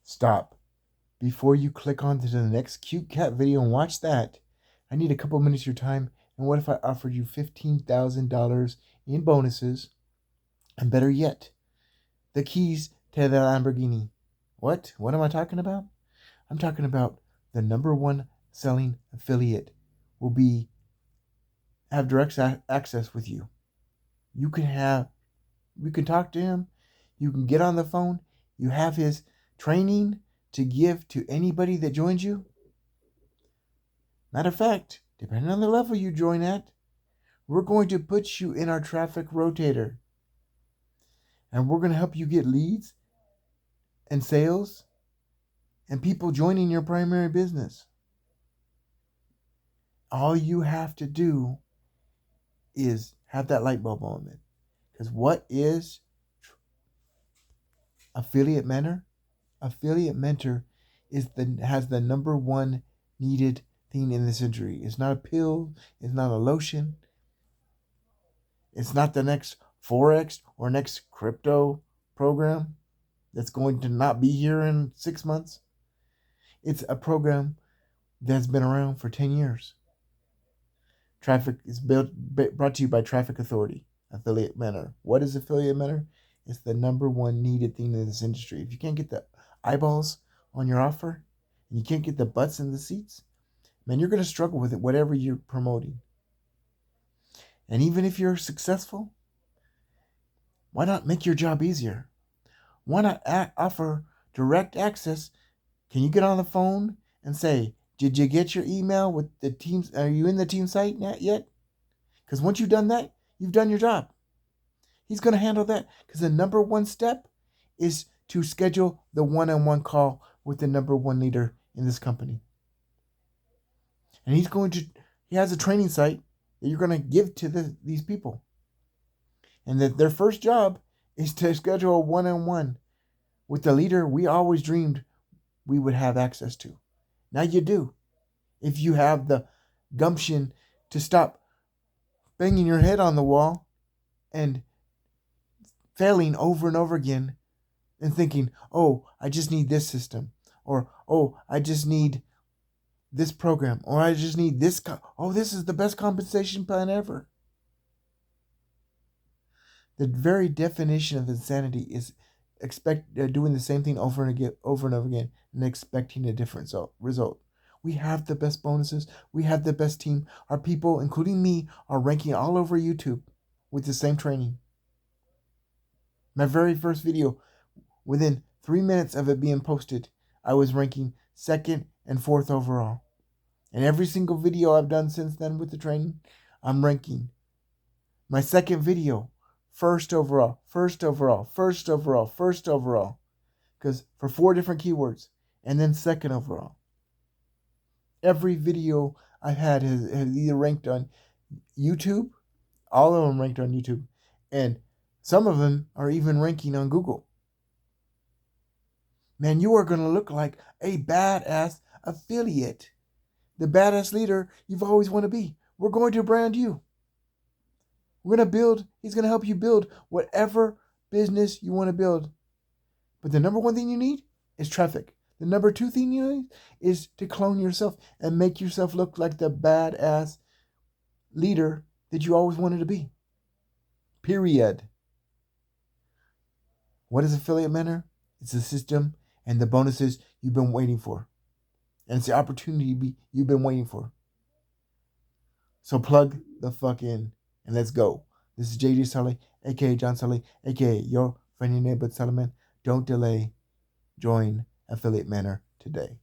Stop. Before you click on to the next cute cat video and watch that, I need a couple minutes of your time. And what if I offered you $15,000 in bonuses? And better yet, the keys to the Lamborghini. What? What am I talking about? I'm talking about the number one selling affiliate will have direct access with you. You can talk to him. You can get on the phone. You have his training to give to anybody that joins you. Matter of fact, depending on the level you join at, we're going to put you in our traffic rotator. And we're going to help you get leads and sales and people joining your primary business. All you have to do is have that light bulb moment. Because what is affiliate mentor? Affiliate mentor has the number one needed thing in this industry. It's not a pill. It's not a lotion. It's not the next Forex or next crypto program that's going to not be here in 6 months. It's a program that's been around for 10 years. Traffic is brought to you by Traffic Authority, Affiliate Mentor. What is Affiliate Mentor? It's the number one needed thing in this industry. If you can't get the eyeballs on your offer and you can't get the butts in the seats, man, you're going to struggle with it, whatever you're promoting. And even if you're successful, why not make your job easier? Why not offer direct access? Can you get on the phone and say, did you get your email with the teams? Are you in the team site yet? Because once you've done that, you've done your job. He's going to handle that because the number one step is to schedule the one-on-one call with the number one leader in this company. And he has a training site that you're going to give to these people. And that their first job is to schedule a one-on-one with the leader we always dreamed we would have access to. Now you do. If you have the gumption to stop banging your head on the wall and failing over and over again and thinking, oh, I just need this system. Or, oh, I just need this program. Or I just need this. This is the best compensation plan ever. The very definition of insanity is doing the same thing over and over again and expecting a different result. We have the best bonuses. We have the best team. Our people, including me, are ranking all over YouTube with the same training. My very first video, within 3 minutes of it being posted, I was ranking 2nd and 4th overall. And every single video I've done since then with the training, I'm ranking. My second video, 1st overall, 1st overall, 1st overall, 1st overall. Because for 4 different keywords. And then 2nd overall. Every video I've had has either ranked on YouTube. All of them ranked on YouTube. And some of them are even ranking on Google. Man, you are going to look like a badass affiliate. The badass leader you've always wanted to be. We're going to brand you. We're going to build. He's going to help you build whatever business you want to build. But the number one thing you need is traffic. The number 2 thing you need is to clone yourself and make yourself look like the badass leader that you always wanted to be. Period. What is Affiliate Mentor? It's the system and the bonuses you've been waiting for. And it's the opportunity you've been waiting for. So plug the fuck in and let's go. This is JJ Sully, a.k.a. John Sully, a.k.a. your friendly neighborhood Solomon. Don't delay. Join Affiliate Mentor today.